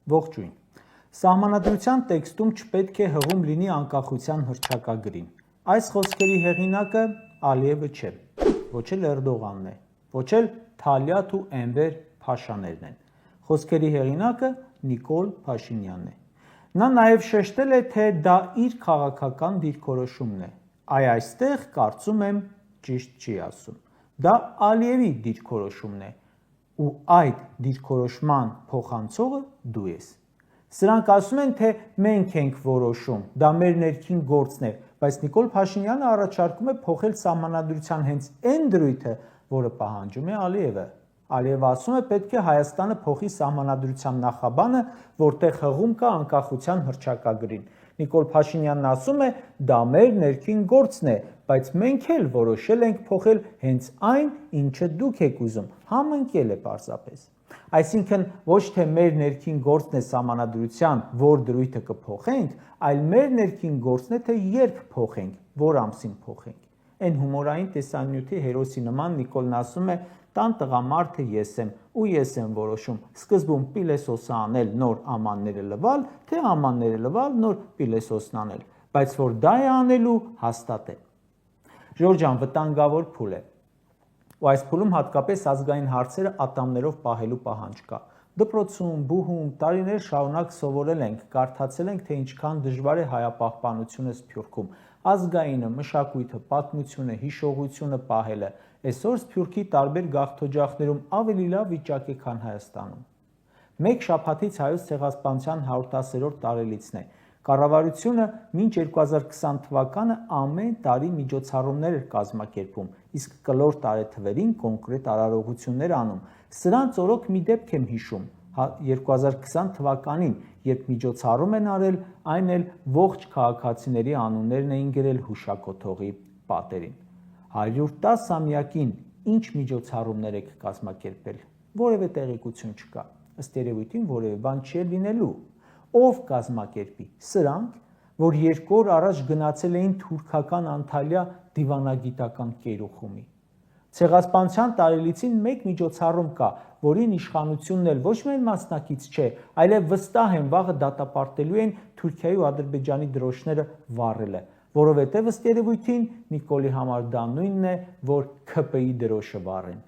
Ողջույն։ Սահմանադրության տեքստում չպետք է հղում լինի անկախության հռչակագրին։ Այս խոսքերի հեղինակը Ալիևը չէ, ոչ էլ Էրդողանն է, ոչ էլ Թալյատ ու Էնվեր Փաշաներն են։ Խոսքերի հեղինակը Նիկոլ Փաշինյանն է։ Նա նաև շեշտել է, թե դա իր քաղաքական դիրքորոշումն է։ Այստեղ, կարծում եմ, ճիշտ չի ասում։ Դա Ալիևի դիրքորոշումն է, ու այդ դիրքորոշման փոխանցողը դու ես։ Սրանք ասում են, թե մենք ենք որոշում, դա մեր ներքին գործն է, բայց Նիկոլ Փաշինյանը առաջարկում է փոխել սահմանադրության հենց այն դրույթը, որը պահանջում է Ալիևը։ Ալիևը ասում է, պետք է Հայաստանը փոխի սահմանադրության նախաբանը, որտեղ հղում կա անկախության հռչակագրին։ Նիկոլ Փաշինյանն ասում է, դա մեր ներքին գործն է, բայց մենք էլ որոշել ենք փոխել հենց այն, ինչը դուք եք ուզում, համընկել է պարզապես։ Այսինքն ոչ թե մեր ներքին գործն է սահմանադրության, որ դրույթը կփոխենք, այլ մեր ներքին գործն է, թե երբ փոխենք, որ ամսին փոխենք։ Այն հումորային տեսանյութի հերոսի նման Նիկոլն ասում է, տան տղամարդը ես եմ, ու ես եմ որոշում, սկզբում պիլեսոսը անել, նոր ամանները լվալ, թե ամանները լվալ, նոր պիլեսոսն անել, բայց որ դա է անելու, հաստատ է։ Ժորժան վտանգավոր փուլ է։ Ու այս փուլում հատկապես ազգային հարցերը ատամներով պահելու պահանջ կա։ Դպրոցում, բուհում տարիներ շարունակ սովորել ենք, կարդացել ենք, թե ինչքան դժվար է հայապահպանությունը Սփյուռքում, ազգայինը, մշակույթը, պատմությունը, հիշողությունը պահելը։ Այսօր Սփյուռքի տարբեր գաղթօջախներում ավելի լավ վիճակ է, քան Հայաստանում։ Մեկ շաբաթից հայոց ցեղասպանության 110-րդ տարելիցն է։ Կառավարությունը մինչ 2020 թվականը ամեն տարի միջոցառումներ էր կազմակերպում, իսկ կլոր տարեթվերին կոնկրետ արարողություններ անում։ Սրանց օրոք մի դեպք եմ հիշում 2020 թվականին, երբ միջոցառում են արել, այն էլ ողջ քաղաքացիների անուններն էին գրել հուշակոթողի պատերին։ 110-ամյակին ինչ միջոցառումներ եք կազմակերպել, որևէ տեղեկություն չկա, ըստ երևույթին որևէ բան չի լինելու։ Ով կազմակերպի, սրանք, որ 2 օր առաջ գնացել էին թուրքական Անտալիա դիվանագիտական կերուխումի։ Ցեղասպանության տարելիցին մեկ միջոցառում կա, որին իշխանությունն էլ ոչ միայն մասնակից չէ, այլև վստահ են վաղը դատապարտելու են Թուրքիայի ու Ադրբեջանի դրոշները վառելը, որովհետև ըստ երևույթին Նիկոլի համար դա նույնն է, որ ՔՊ-ի դրոշը վառեն։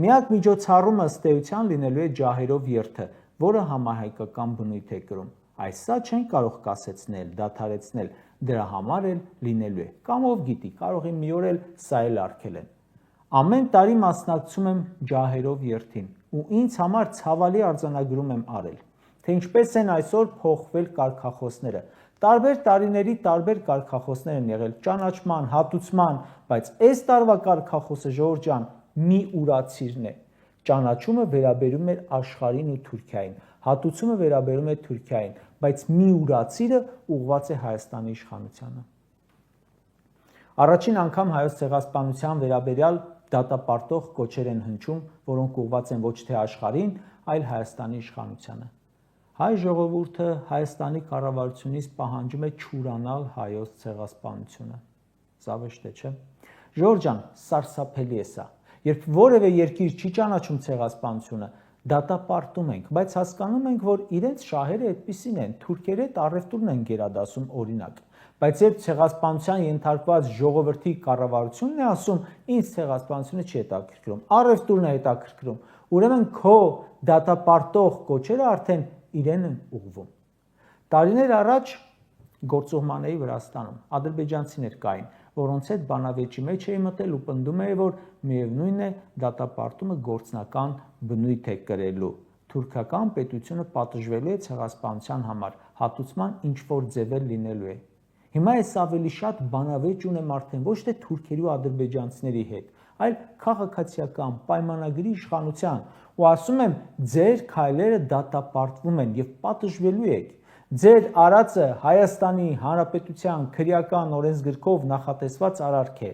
Միակ միջոցառումը ըստ էության լինելու է ջահերով երթը, որը համահայկական բնույթ է կրում։ Այս սա չեն կարող կասեցնել, դադարեցնել, դրա համար էլ լինելու է։ Կամ ով գիտի, կարող է մի օր էլ սա էլ արգելեն։ Ամեն տարի մասնակցում եմ ջահերով երթին ու ինձ համար ցավալի արձանագրում եմ արել, թե ինչպես են այսօր փոխվել կարգախոսները։ Տարբեր տարիների տարբեր կարգախոսներ են եղել, ճանաչման, հատուցման, բայց այս տարվա կարգախոսը Ժորժ ջան մի ուրացիրն է։ Ճանաչումը վերաբերում էր աշխարհին ու Թուրքիային, հատուցումը վերաբերում է Թուրքիային, բայց մի ուրացիրը ուղղված է Հայաստանի իշխանությանը։ Առաջին անգամ հայոց ցեղասպանության վերաբերյալ դատապարտող կոչեր են հնչում, որոնք ուղղված են ոչ թե աշխարհին, այլ Հայաստանի իշխանությանը։ Հայ ժողովուրդը Հայաստանի կառավարությունից պահանջում է չուրանալ հայոց ցեղասպանությունը։ Զավեշտ է, չէ՞։ Ժորժ ջան, սարսափելի է սա։ Երբ որևէ երկիր չի ճանաչում ցեղասպանությունը, դատապարտում ենք, բայց հասկանում ենք, որ իրենց շահերը այդպիսին են, թուրքերի հետ առևտուրն են գերադասում օրինակ։ Բայց երբ ցեղասպանության ենթարկված ժողովրդի կառավարությունն է ասում, ինձ ցեղասպանությունը չի հետաքրքրում, առևտուրն է հետաքրքրում, ուրեմն քո դատապարտող կոչերը արդեն իրեն են ուղղվում։ Տարիներ առաջ գործուղման էի Վրաստանում, ադրբեջանցիներ կային, որոնց հետ բանավեճի մեջ էի մտել ու պնդում էի, որ միևնույն է դատապարտումը գործնական բնույթ է կրելու։ Թուրքական պետությունը պատժվելու է ցեղասպանության համար, հատուցման ինչ-որ ձևեր լինելու է։ Հիմա ես ավելի շատ բանավեճ ունեմ արդեն ոչ թե թուրքերի ու ադրբեջանցիների հետ, այլ քաղաքացիական պայմանագրի իշխանության ու ասում եմ, ձեր քայլերը դատապարտվում են եւ պատժվելու եք։ Ձեր արածը Հայաստանի Հանրապետության քրեական օրենսգրքով նախատեսված արարք է։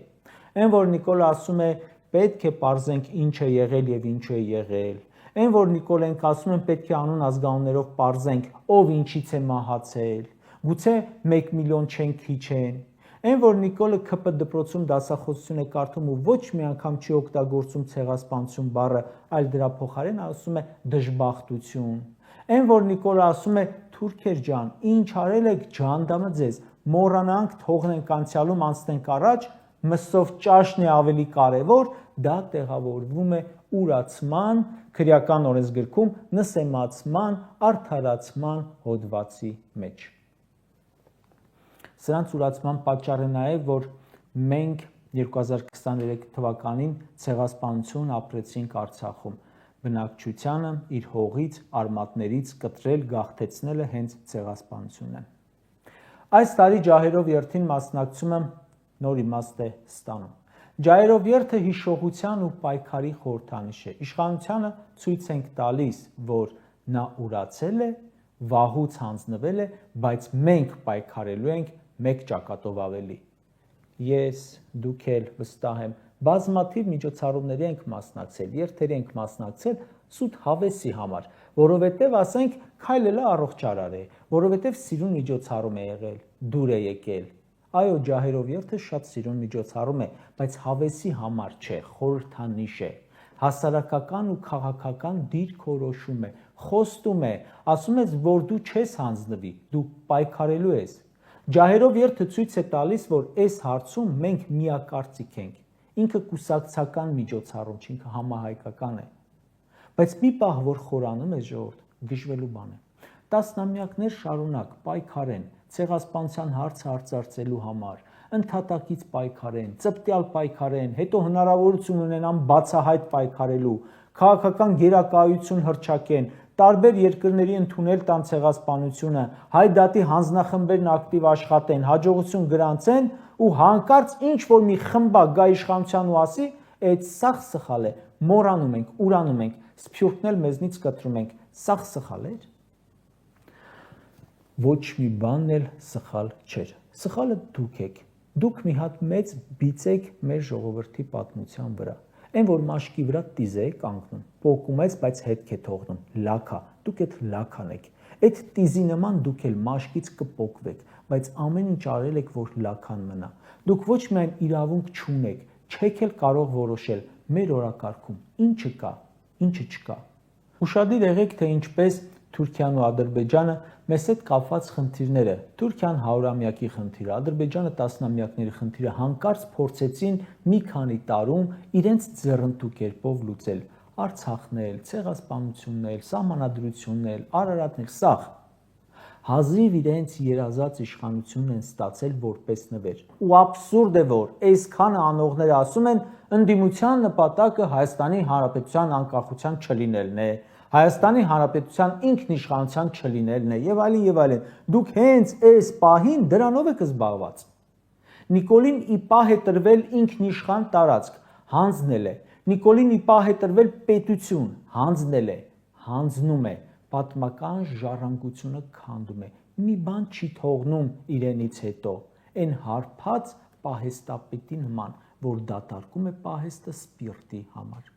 Այն որ Նիկոլը ասում է, պետք է պարզենք ինչ է եղել եւ ինչ է եղել։ Այն որ Նիկոլենք ասում են, պետք է անուն ազգանուններով պարզենք, ով ինչից է մահացել։ Գուցե 1 միլիոն չեն քիչ են։ Այն որ Նիկոլը ՔՊ դպրոցում դասախոսություն է կարդում ու ոչ մի անգամ չի օգտագործում ցեղասպանություն բառը, այլ դրա փոխարեն ասում է դժբախտություն։ Այն որ Նիկոլը ասում է թուրքեր ջան, ինչ արել եք ջանդամը ձեզ, մոռանանք, թողնենք անցյալում անցնենք առաջ, մսով ճաշն է ավելի կարևոր, դա տեղավորվում է ուրացման, քրեական օրենսգրքում նսեմացման, արդարացման հոդվածի մեջ։ Սրանց ուրացման պատճառը նաև, որ մենք 2023 թվականին ցեղասպանություն ապրեցինք Արցախում, բնակչությանը իր հողից, արմատներից կտրել, գաղթեցնելը հենց ցեղասպանությունն է։ Այս տարի ջահերով երթին մասնակցումը նոր իմաստ է ստանում։ Ջահերով երթը հիշողության ու պայքարի խորհրդանիշ է։ Իշխանությանը ցույց ենք տալիս, որ նա ուրացել է, վաղուց հանձնվել է, բայց մենք պայքարելու ենք մեկ ճակատով ավելի։ Ես, դուք էլ վստահ եմ, բազմաթիվ միջոցառումների ենք մասնակցել, երթերի ենք մասնակցել սուտ հավեսի համար, որովհետև ասենք քայլելը առողջարար է, որովհետև սիրուն միջոցառում է եղել, դուր է եկել։ Այո, ջահերով երթը շատ սիրուն միջոցառում է, բայց հավեսի համար չէ, խորհրդանիշ է, հասարակական ու քաղաքական դիրքորոշում է, խոստում է, ասում ես, որ դու չես հանձնվի, դու պայքարելու ես։ Ջահերով երթը ցույց է տալիս, որ այս հարցում մենք միակարծիք ենք, ինքը կուսակցական միջոցառում չէ, ինքը համահայկական է։ Բայց մի պահ, որ խորանում է ժողովուրդ, գժվելու բան է։ Տասնամյակներ շարունակ պայքարեն, ցեղասպանության հարցը արծարծելու համար, ընդհատակից պայքարեն, ծպտյալ պայքարեն, հետո հնարավորություն ունենան բացահայտ պայքարելու, քաղաքական գերակայություն հռչակեն, տարբեր երկրների ընդունել տան ցեղասպանությունը, հայ դատի հանձնախմբերն ակտիվ աշխատեն, հաջողություն գրանցեն ու հանկարծ ինչ որ մի խմբակ գա իշխանության ու ասի, այդ սաղ սխալ է, մոռանում ենք, ուրանում ենք, սփյուռքն էլ մեզնից կտրում ենք, սաղ սխալ էր։ Ոչ մի բանն էլ սխալ չէր։ Սխալը դուք եք։ Դուք մի հատ մեծ բիծ եք մեր ժողովրդի պատմության վրա։ Այն որ մաշկի վրա տիզ է կանգնում, պոկում ես, բայց հետք է թողնում, լաքա, դուք այդ լաքան եք։ Այդ տիզի նման դուք էլ մաշկից կպոկվեք, բայց ամեն ինչ արել եք, որ լաքան մնա։ Դուք ոչ միայն իրավունք չունեք, չեք էլ կարող որոշել մեր օրակարգում ինչը կա, ինչը չկա։ Ուշադիր եղեք, թե ինչպես Թուրքիան ու Ադրբեջանը մեզ հետ կապված խնդիրները, Թուրքիան 100-ամյակի խնդիրը, Ադրբեջանը տասնամյակների խնդիրը հանկարծ փորձեցին մի քանի տարում իրենց ձեռնտու կերպով լուծել, Արցախն էլ, ցեղասպանությունն էլ, սահմանադրությունն էլ, Արարատն էլ, սաղ հազիվ իրենց երազած իշխանությունն են ստացել որպես նվեր։ Ու աբսուրդ է, որ այսքանը անողները ասում են ընդդիմության նպատակը Հայաստանի Հանրապետության անկախության չլինելն է, Հայաստանի Հանրապետության ինքնիշխանության չլինելն է եւ այլն եւ այլն։ Դուք հենց այս պահին դրանով եք զբաղված։ Նիկոլին ի պահ է տրվել ինքնիշխան տարածք, հանձնել է։ Նիկոլին ի պահ է տրվել պետություն, հանձնել է, հանձնում է, պատմական ժառանգությունը քանդում է, մի բան չի թողնում իրենից հետո, այն հարբած պահեստապետի նման, որ դատարկում է պահեստը սպիրտի համար։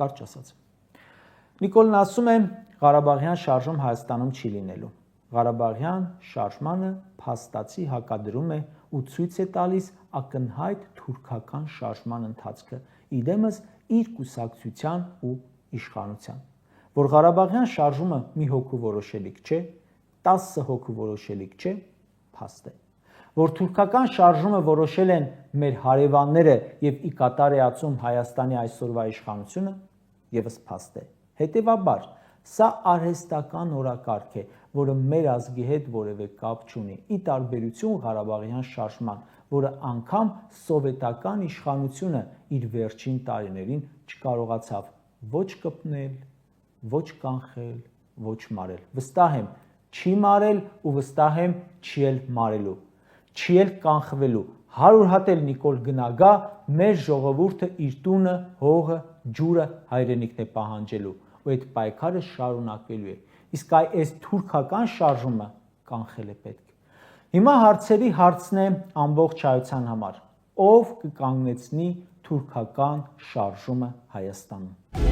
Կարճ ասած։ Նիկոլն ասում է, Ղարաբաղյան շարժում Հայաստանում չի լինելու։ Ղարաբաղյան շարժմանը փաստացի հակադրում է ու ցույց է տալիս ակնհայտ թուրքական շարժման ընթացքը, իդեմս իր կուսակցության ու իշխանության։ Որ Ղարաբաղյան շարժումը մի հոգու որոշելիք չէ, 10 հոգու որոշելիք չէ, փաստ է։ Որ թուրքական շարժումը որոշել են մեր հարևանները եւ ի կատար է ածում Հայաստանի այսօրվա իշխանությունը, եւս փաստ է։ Հետևաբար, սա արհեստական օրակարգ է, որը մեր ազգի հետ որևէ կապ չունի, ի տարբերություն Ղարաբաղյան շարժման, որը անգամ սովետական իշխանությունը իր վերջին տարիներին չկարողացավ ոչ կպնել, ոչ կանխել, ոչ մարել։ Վստահ եմ, չի մարել ու վստահ եմ, չի էլ մարելու, չի էլ կանխվելու։ 100 հատ էլ Նիկոլ գնագա, մեր ժողովուրդը իր տունը, հողը, ջուրը, հայրենիքն է պահանջելու ու այդ պայքարը շարունակվելու է։ Իսկ այս թուրքական շարժումը կանխել է պետք։ Հիմա հարցերի հարցն է ամբողջ հայության համար. ով կկանգնեցնի թուրքական շարժումը Հայաստանում։